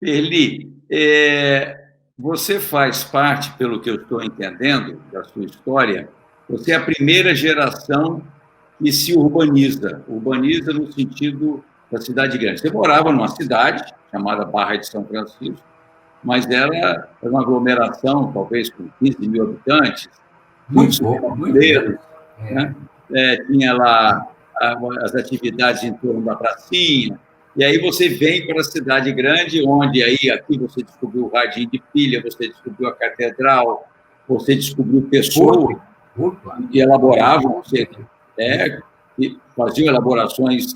Eli, você faz parte, pelo que eu estou entendendo da sua história, você é a primeira geração que se urbaniza no sentido da cidade grande. Você morava numa cidade chamada Barra de São Francisco, mas era uma aglomeração, talvez com 15 mil habitantes, muitos Muito pouco, muito brasileiros, menos. né? Tinha lá as atividades em torno da pracinha, e aí você vem para a cidade grande, onde aí aqui você descobriu o radinho de pilha, você descobriu a catedral, você descobriu pessoas que elaboravam, que faziam elaborações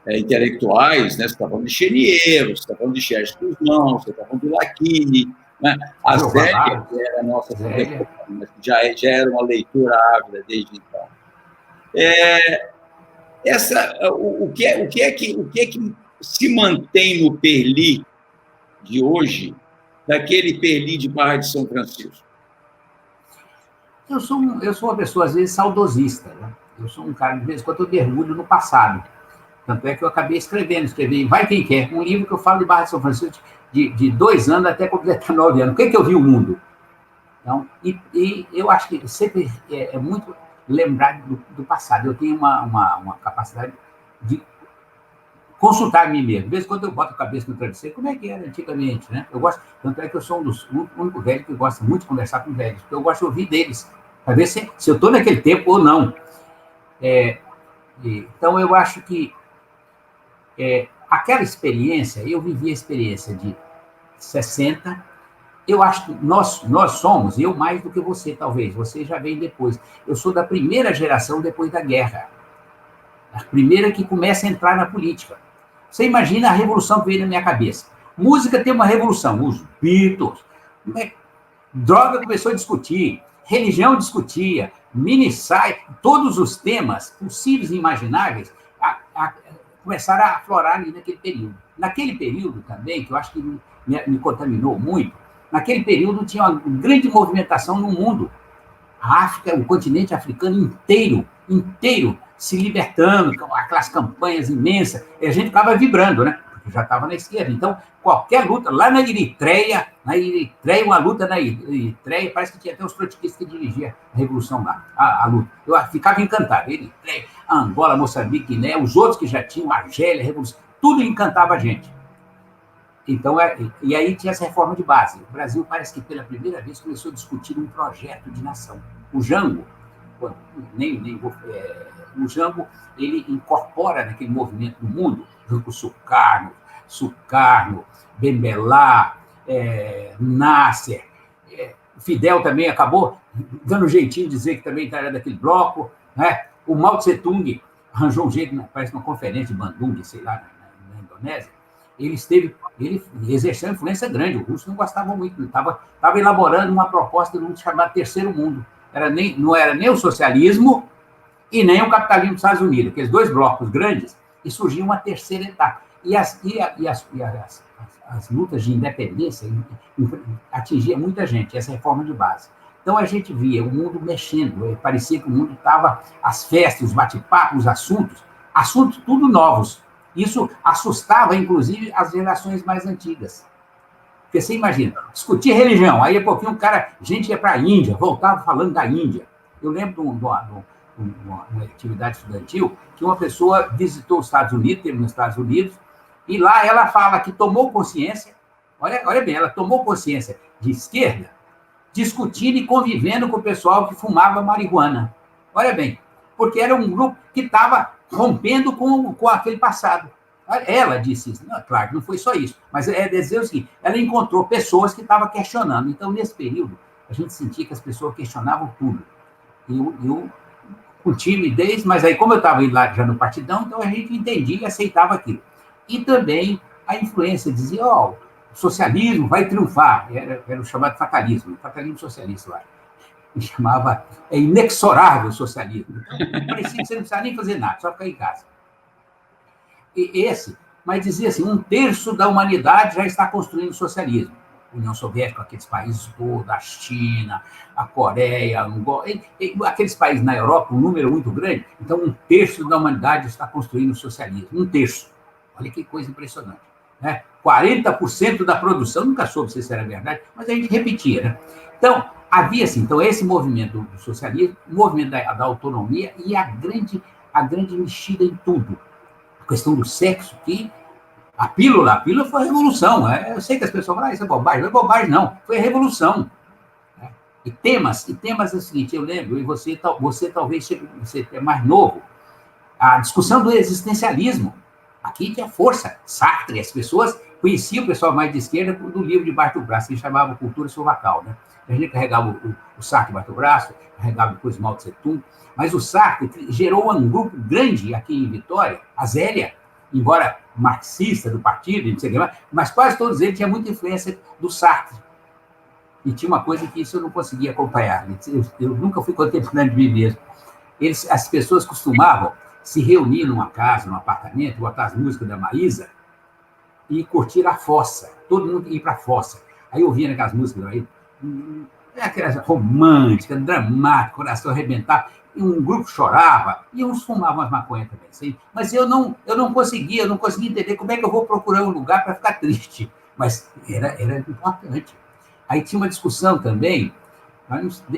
intelectuais, né? Você está falando de Cheniero, você está falando de Xerxes Guzmão, você está falando de Lacchini, né? A Zélia, que era a nossa contemporânea, já era uma leitura ávida desde então. O que é que se mantém no Perli de hoje, daquele Perli de Barra de São Francisco? Eu sou uma pessoa, às vezes, saudosista. Né? Eu sou um cara, de vez em quando, eu mergulho no passado. Tanto é que eu acabei escrevi Vai Quem Quer, um livro que eu falo de Barra de São Francisco de 2 anos até completar 9 anos. O que é que eu vi o mundo? Então, e eu acho que sempre é muito lembrar do passado. Eu tenho uma capacidade de consultar a mim mesmo. De vez em quando eu boto a cabeça no travesseiro, como é que era antigamente, né? Eu gosto, tanto é que eu sou um único velho que gosta muito de conversar com velhos, porque eu gosto de ouvir deles, para ver se eu estou naquele tempo ou não. Então, eu acho que aquela experiência, eu vivi a experiência de 60. Eu acho que nós somos, eu mais do que você, talvez, você já vem depois. Eu sou da primeira geração depois da guerra, a primeira que começa a entrar na política. Você imagina a revolução que veio na minha cabeça. Música tem uma revolução, os Beatles, droga começou a discutir, religião discutia, mini-sai, todos os temas possíveis e imagináveis começaram a aflorar ali naquele período. Naquele período também, que eu acho que me contaminou muito, naquele período tinha uma grande movimentação no mundo. A África, o continente africano inteiro se libertando, aquelas campanhas imensas, e a gente ficava vibrando, né? Porque já estava na esquerda. Então, qualquer luta, lá na Eritreia, uma luta na Eritreia, parece que tinha até os trotskistas que dirigiam a revolução lá, a luta. Eu ficava encantado. Eritreia, Angola, Moçambique, né? Os outros que já tinham, Argélia, a revolução, tudo encantava a gente. Então, e aí tinha essa reforma de base. O Brasil parece que pela primeira vez começou a discutir um projeto de nação. O Jango, o Jango, ele incorpora naquele movimento do mundo, junto com Sukarno, Bembelá, Nasser, Fidel também acabou dando um jeitinho de dizer que também era daquele bloco, né? O Mao Tse-tung arranjou um jeito, parece uma conferência de Bandung, sei lá, na Indonésia. Ele exerceu uma influência grande. O russo não gostava muito, estava elaborando uma proposta de um chamado Terceiro Mundo. Não era nem o socialismo e nem o capitalismo dos Estados Unidos, aqueles dois blocos grandes, e surgiu uma terceira etapa. E as lutas de independência atingiam muita gente, essa reforma de base. Então, a gente via o mundo mexendo, parecia que o mundo estava, as festas, os bate-papos, os assuntos tudo novos. Isso assustava, inclusive, as gerações mais antigas. Porque você imagina, discutir religião, aí a pouquinho gente ia para a Índia, voltava falando da Índia. Eu lembro de uma atividade estudantil que uma pessoa visitou os Estados Unidos, teve nos Estados Unidos, e lá ela fala que tomou consciência, olha bem, ela tomou consciência de esquerda, discutindo e convivendo com o pessoal que fumava marihuana. Olha bem, porque era um grupo que estava rompendo com aquele passado. Ela disse isso. Não, claro, não foi só isso, mas é dizer o seguinte, ela encontrou pessoas que estavam questionando. Então, nesse período, a gente sentia que as pessoas questionavam tudo. Eu com timidez, mas aí, como eu estava lá já no partidão, então a gente entendia e aceitava aquilo. E também a influência dizia, o socialismo vai triunfar. Era o chamado fatalismo socialista lá. Me chamava inexorável socialismo. Então, parecia que você não precisava nem fazer nada, só ficar em casa. Mas dizia assim, 1/3 da humanidade já está construindo socialismo. União Soviética, aqueles países todos, a China, a Coreia, Angola, aqueles países na Europa, um número muito grande, então 1/3 da humanidade está construindo socialismo, 1/3. Olha que coisa impressionante. Né? 40% da produção, nunca soube se isso era verdade, mas a gente repetia. Né? Então, havia assim, então, esse movimento do socialismo, o movimento da autonomia e a grande mexida em tudo. A questão do sexo, que a pílula foi a revolução. Eu sei que as pessoas falam, isso é bobagem. Não é bobagem, não. Foi a revolução. Né? E temas é o seguinte, eu lembro, e você talvez você é mais novo, a discussão do existencialismo. Aqui tinha força. Sartre, as pessoas conheciam o pessoal mais de esquerda do livro debaixo do braço, que chamava Cultura Sovacal. Né? A gente carregava o Sartre debaixo do braço, carregava depois o Mao Tse Tung, mas o Sartre gerou um grupo grande aqui em Vitória, a Zélia, embora marxista do partido, não sei o que mais, mas quase todos eles tinham muita influência do Sartre. E tinha uma coisa que isso eu não conseguia acompanhar. Eu nunca fui contemporâneo de mim mesmo. As pessoas costumavam se reunir numa casa, num apartamento, botar as músicas da Maísa e curtir a fossa. Todo mundo ia para a fossa. Aí eu ouvia aquelas músicas aí, aquelas românticas, dramáticas, coração arrebentava, e um grupo chorava, e uns fumavam as maconhas também. Assim. Mas eu não conseguia entender como é que eu vou procurar um lugar para ficar triste. Mas era importante. Aí tinha uma discussão também,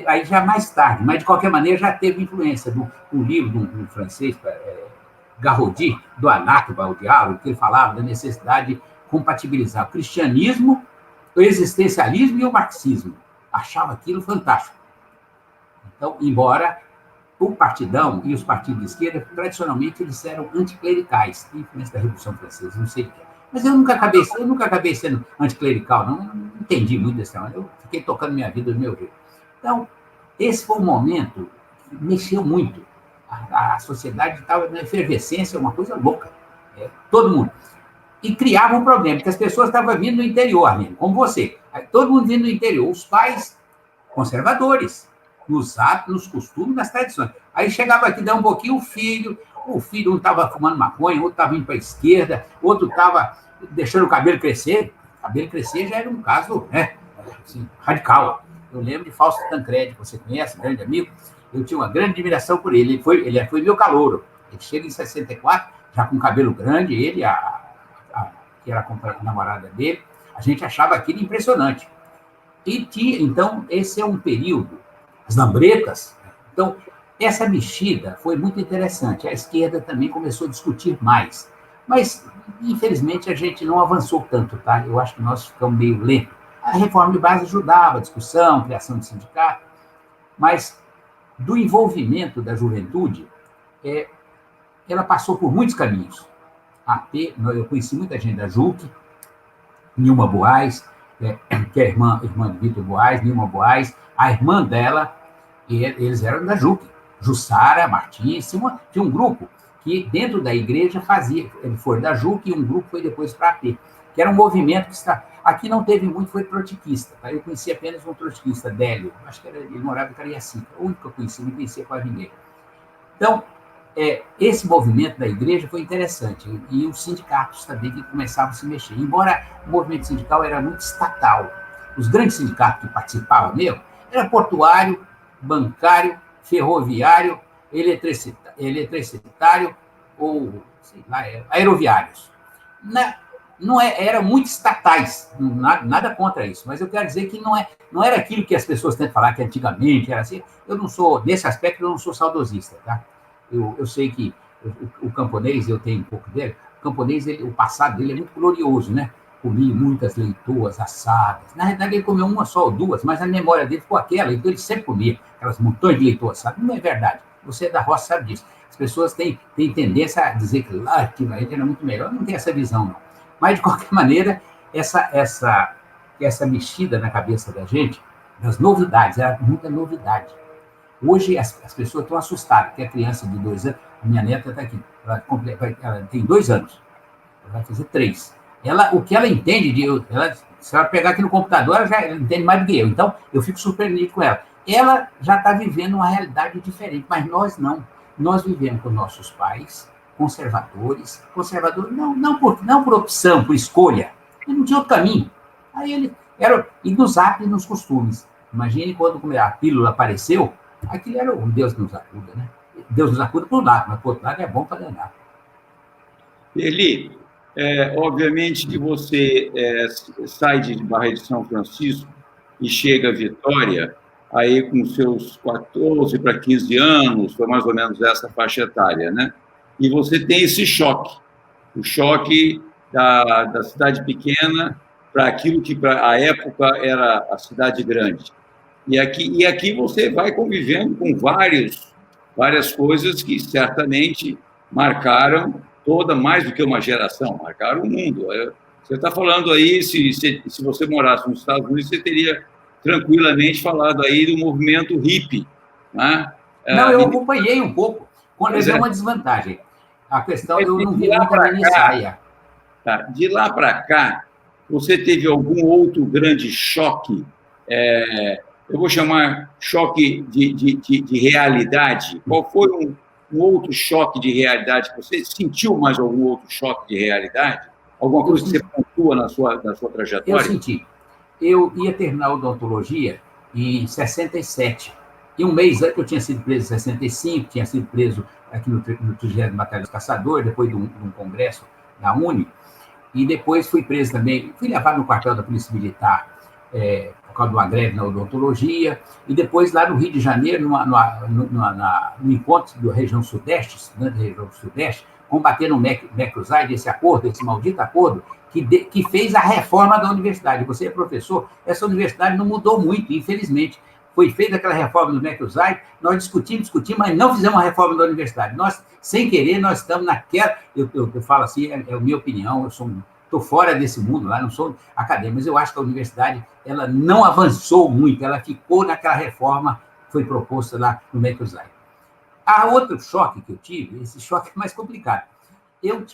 aí já mais tarde, mas de qualquer maneira já teve influência do livro de um francês, Garrodi, do Anátoma, o Diálogo, que ele falava da necessidade de compatibilizar o cristianismo, o existencialismo e o marxismo. Achava aquilo fantástico. Então, embora o Partidão e os partidos de esquerda, tradicionalmente, eles eram anticlericais, influência da Revolução Francesa, não sei o que. Mas eu nunca acabei sendo anticlerical, não entendi muito desse tema. Eu fiquei tocando minha vida do meu jeito. Então, esse foi um momento que mexeu muito. A sociedade estava na efervescência, uma coisa louca. Todo mundo. E criava um problema, porque as pessoas estavam vindo do interior, mesmo, como você. Todo mundo vindo do interior. Os pais conservadores, nos hábitos, nos costumes, nas tradições. Aí chegava aqui, dá um pouquinho, o filho um estava fumando maconha, outro estava indo para a esquerda, outro estava deixando o cabelo crescer. O cabelo crescer já era um caso assim, radical. Eu lembro de Fausto Tancredi, que você conhece, grande amigo. Eu tinha uma grande admiração por ele. Ele foi meu calouro. Ele chega em 64, já com cabelo grande, ele, que era a namorada dele, a gente achava aquilo impressionante. Então, esse é um período, as lambretas. Então, essa mexida foi muito interessante. A esquerda também começou a discutir mais. Mas, infelizmente, a gente não avançou tanto, tá? Eu acho que nós ficamos meio lentos. A reforma de base ajudava a discussão, a criação de sindicato, mas do envolvimento da juventude, ela passou por muitos caminhos. Eu conheci muita gente da JUC, Nilma Boaz, que é a irmã de Vitor Boaz, Nilma Boaz, a irmã dela, eles eram da JUC, Jussara Martins, tinha um grupo que dentro da igreja ele foi da JUC e um grupo foi depois para a AP, que era um movimento que aqui não teve muito, foi trotskista, tá? Eu conheci apenas um trotskista, Délio, acho que ele morava em Cariacica, o único que eu conheci, não conhecia quase ninguém. Então, esse movimento da igreja foi interessante, e os sindicatos também que começavam a se mexer, embora o movimento sindical era muito estatal. Os grandes sindicatos que participavam mesmo era portuário, bancário, ferroviário, eletricitário ou, sei lá, aeroviários. Eram muito estatais, nada contra isso, mas eu quero dizer que não era aquilo que as pessoas tentam falar que antigamente era assim. Eu não sou, nesse aspecto, eu não sou saudosista, tá? Eu sei que o camponês, eu tenho um pouco dele, o camponês, o passado dele é muito glorioso, né? Comia muitas leitoas assadas. Na verdade, ele comeu uma só ou duas, mas a memória dele ficou aquela, então ele sempre comia aquelas montões de leitoas assadas. Não é verdade. Você é da roça, sabe disso. As pessoas têm tendência a dizer que lá aquilo aí era muito melhor. Não tem essa visão, não. Mas, de qualquer maneira, essa mexida na cabeça da gente, das novidades, era muita novidade. Hoje, as pessoas estão assustadas, porque a criança de 2 anos, a minha neta está aqui, ela tem 2 anos, ela vai fazer 3. O que ela entende, se ela pegar aqui no computador, ela entende mais do que eu. Então, eu fico surpreendido com ela. Ela já está vivendo uma realidade diferente, mas nós não. Nós vivemos com nossos pais, conservadores não por opção, por escolha. Ele não tinha outro caminho. Aí e nos hábitos e nos costumes. Imagine quando a pílula apareceu, aquilo era um Deus nos acuda, né? Deus nos acuda por um lado, mas por outro lado é bom para danar. Eli, Obviamente que você sai de Barra de São Francisco e chega a Vitória, aí com seus 14 para 15 anos, foi mais ou menos essa faixa etária, né? E você tem esse choque, o choque da cidade pequena para aquilo que, para a época, era a cidade grande. E aqui você vai convivendo com várias coisas que certamente marcaram mais do que uma geração, marcaram o mundo. Você está falando aí, se você morasse nos Estados Unidos, você teria tranquilamente falado aí do movimento hippie, né? Não, eu acompanhei um pouco, quando Pois é é. uma desvantagem. A questão, eu não De vi lá muita para mini cá, saia. tá? De lá para cá, você teve algum outro grande choque? Eu vou chamar choque de realidade. Qual foi um outro choque de realidade? Você sentiu mais algum outro choque de realidade? Alguma Eu, coisa que você pontua na sua eu trajetória? senti. Eu ia terminar a odontologia em 67. E um mês antes, eu tinha sido preso em 65, tinha sido preso aqui no 30º Batalhão dos Caçadores, depois de um congresso da UNE. E depois fui preso também, fui levado no quartel da Polícia Militar por causa de uma greve na odontologia, e depois lá no Rio de Janeiro, no encontro da região Sudeste, estudante da região Sudeste, combatendo o Mercosur, esse acordo, esse maldito acordo, que fez a reforma da universidade. Você é professor, essa universidade não mudou muito, infelizmente. Foi feita aquela reforma do Mercosur, nós discutimos, mas não fizemos a reforma da universidade. Nós, sem querer, nós estamos naquela... Eu falo assim, é a minha opinião, estou fora desse mundo lá, não sou acadêmico, mas eu acho que a universidade ela não avançou muito, ela ficou naquela reforma que foi proposta lá no Mercosur. Há outro choque que eu tive, esse choque é mais complicado. Eu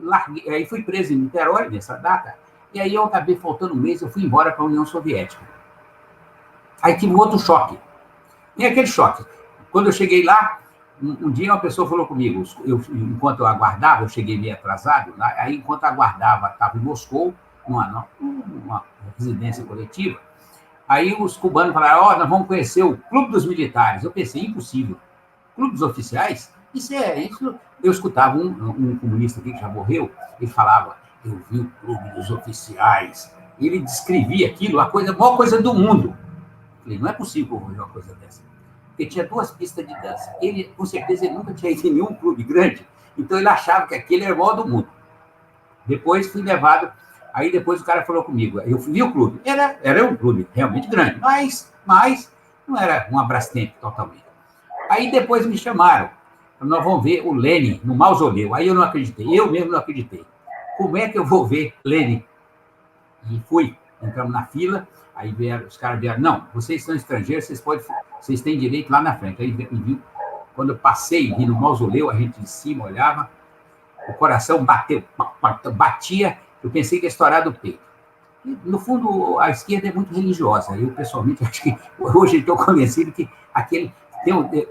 larguei, aí fui preso em Niterói nessa data, e aí eu acabei faltando um mês, eu fui embora para a União Soviética. Aí tive outro choque. E aquele choque. Quando eu cheguei lá, um dia uma pessoa falou comigo, enquanto eu aguardava, eu cheguei meio atrasado, né? Aí enquanto eu aguardava, estava em Moscou, numa residência coletiva, aí os cubanos falaram, nós vamos conhecer o Clube dos Militares. Eu pensei, impossível. Clube dos Oficiais? Isso. Eu escutava um comunista aqui que já morreu, ele falava, eu vi o Clube dos Oficiais. Ele descrevia aquilo, a maior coisa do mundo. Eu falei, não é possível que eu vou ver uma coisa dessa. Porque tinha 2 pistas de dança. Ele, com certeza, ele nunca tinha ido em nenhum clube grande, então ele achava que aquele era o maior do mundo. Depois fui levado, aí depois o cara falou comigo, eu vi o clube, era um clube realmente grande, mas não era um Abrastemp totalmente. Aí depois me chamaram, nós vamos ver o Lenin no mausoléu. Aí eu não acreditei, eu mesmo não acreditei. Como é que eu vou ver Lenin? E fui, entramos na fila, aí os caras vieram, não, vocês são estrangeiros, vocês têm direito lá na frente. Aí viu, quando eu passei, vi no mausoléu, a gente de cima olhava, o coração batia, eu pensei que ia estourar do peito. E, no fundo, a esquerda é muito religiosa. Eu, pessoalmente, acho que hoje estou convencido que aquele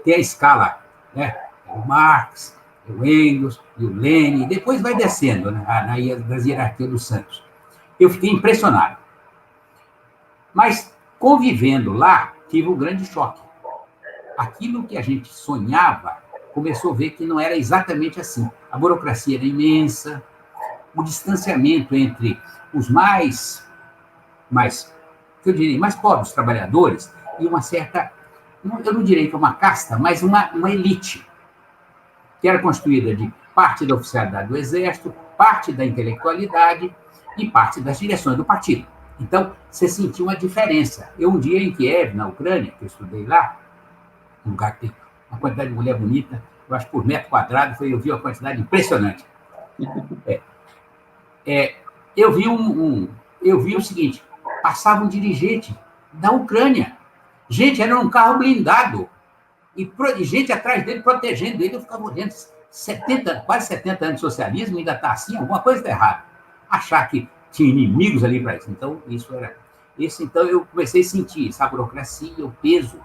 tem a escala, né? O Marx, o Engels e o Lenin, e depois vai descendo, né? nas hierarquias dos santos. Eu fiquei impressionado. Mas, convivendo lá, tive um grande choque. Aquilo que a gente sonhava, começou a ver que não era exatamente assim. A burocracia era imensa, o distanciamento entre os mais pobres trabalhadores e uma certa, eu não direi que é uma casta, mas uma elite, que era constituída de parte da oficialidade do Exército, parte da intelectualidade e parte das direções do partido. Então, você sentiu uma diferença. Eu, um dia em Kiev, na Ucrânia, que eu estudei lá, um lugar que tem uma quantidade de mulher bonita, eu acho que por metro quadrado, eu vi uma quantidade impressionante. Eu vi o seguinte, passava um dirigente da Ucrânia. Gente, era um carro blindado. E gente atrás dele, protegendo ele. Eu ficava olhando, quase 70 anos de socialismo, ainda está assim, alguma coisa está errada. Achar que tinha inimigos ali para isso. Então, então eu comecei a sentir essa burocracia, o peso.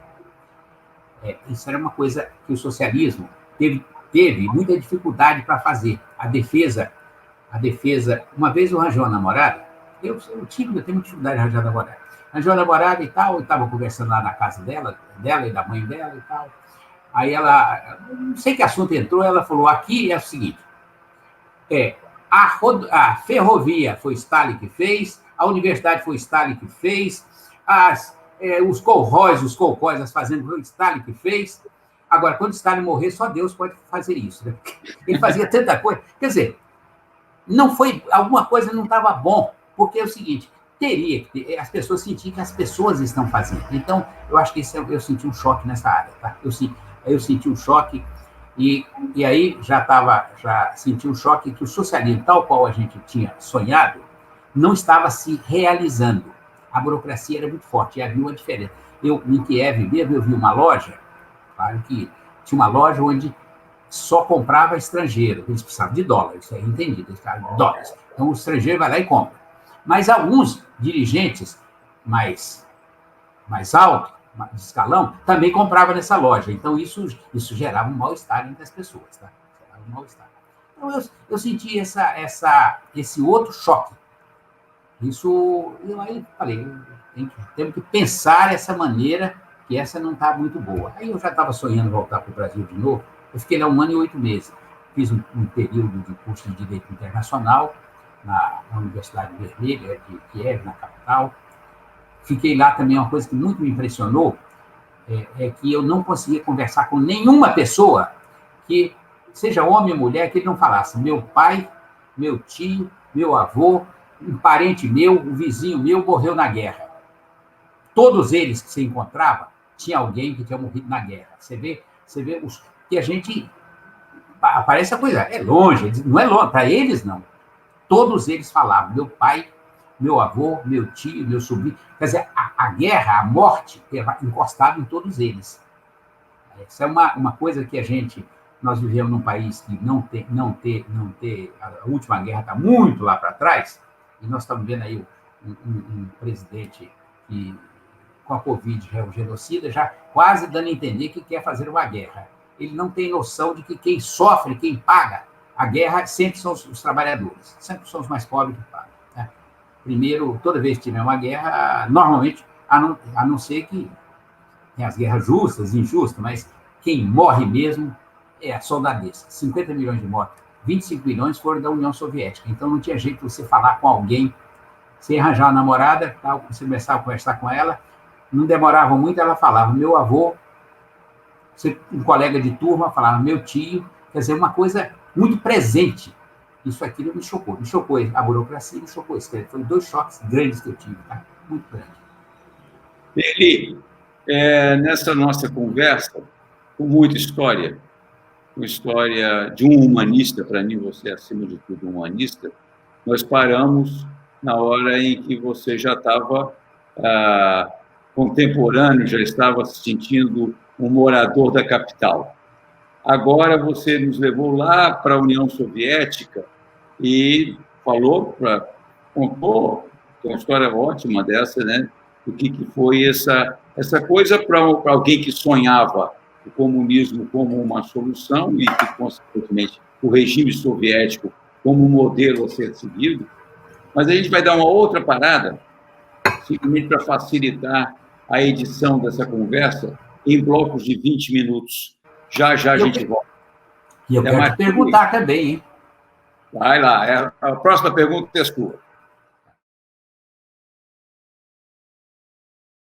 Isso era uma coisa que o socialismo teve muita dificuldade para fazer. A defesa, uma vez eu arranjei uma namorada, eu tenho muita dificuldade de arranjar namorada. Arranjei uma namorada e tal, eu estava conversando lá na casa dela e da mãe dela e tal. Aí ela, não sei que assunto entrou, ela falou, aqui é o seguinte, A ferrovia foi Stalin que fez, a universidade foi Stalin que fez, os kolkhozes, as fazendas, foi Stalin que fez. Agora, quando Stalin morrer, só Deus pode fazer isso. Né? Ele fazia tanta coisa. Quer dizer, não foi, alguma coisa não estava bom, porque é o seguinte, as pessoas sentiam que as pessoas estão fazendo. Então, eu acho que eu senti um choque nessa área. Tá? Eu senti um choque, e aí já senti um choque que o socialismo, tal qual a gente tinha sonhado, não estava se realizando. A burocracia era muito forte, e havia uma diferença. Em Kiev mesmo, eu vi uma loja, claro que tinha uma loja onde só comprava estrangeiro, eles precisavam de dólares, isso aí é entendido, eles precisavam de dólares. Então, o estrangeiro vai lá e compra. Mas alguns dirigentes mais altos, de escalão, também compravam nessa loja. Então, isso gerava um mal-estar entre as pessoas. Tá? Gerava um mal-estar. Então, eu senti esse outro choque. Eu aí falei, temos que pensar essa maneira, que essa não está muito boa. Aí eu já estava sonhando voltar para o Brasil de novo. Eu fiquei lá 1 ano e 8 meses. Fiz um período de curso de Direito Internacional na Universidade Vermelha de Kiev, na capital. Fiquei lá também, uma coisa que muito me impressionou, é que eu não conseguia conversar com nenhuma pessoa que, seja homem ou mulher, que ele não falasse meu pai, meu tio, meu avô, um parente meu, um vizinho meu morreu na guerra. Todos eles que se encontrava, tinha alguém que tinha morrido na guerra. Você vê que a gente... Parece a coisa, é longe, não é longe, para eles não. Todos eles falavam, meu pai, meu avô, meu tio, meu sobrinho. Quer dizer, a guerra, a morte, encostava em todos eles. Essa é uma coisa que nós vivemos num país que não ter, a última guerra está muito lá para trás, e nós estamos vendo aí um presidente que, com a Covid, já é um genocida, já quase dando a entender que quer fazer uma guerra. Ele não tem noção de que quem sofre, quem paga a guerra, sempre são os trabalhadores, sempre são os mais pobres que pagam. Né? Primeiro, toda vez que tiver uma guerra, normalmente, a não ser que tem as guerras justas, injustas, mas quem morre mesmo é a soldadesa. 50 milhões de mortos, 25 milhões foram da União Soviética. Então, não tinha jeito de você falar com alguém, você arranjar uma namorada, você começava a conversar com ela, não demorava muito, ela falava, meu avô, um colega de turma falava, meu tio, quer dizer, uma coisa muito presente. Isso aquilo me chocou a burocracia, me chocou isso. Foram 2 choques grandes que eu tive, tá? Muito grande. Eli, nessa nossa conversa, com muita história, com história de um humanista, para mim você é, acima de tudo, um humanista, nós paramos na hora em que você já estava contemporâneo, já estava se sentindo um morador da capital. Agora você nos levou lá para a União Soviética e contou uma história ótima dessa, né? O que foi essa coisa para alguém que sonhava o comunismo como uma solução e que, consequentemente, o regime soviético como um modelo a ser seguido. Mas a gente vai dar uma outra parada, simplesmente para facilitar a edição dessa conversa em blocos de 20 minutos. Já a gente volta. E eu quero te perguntar também, hein? Vai lá, a próxima pergunta é sua.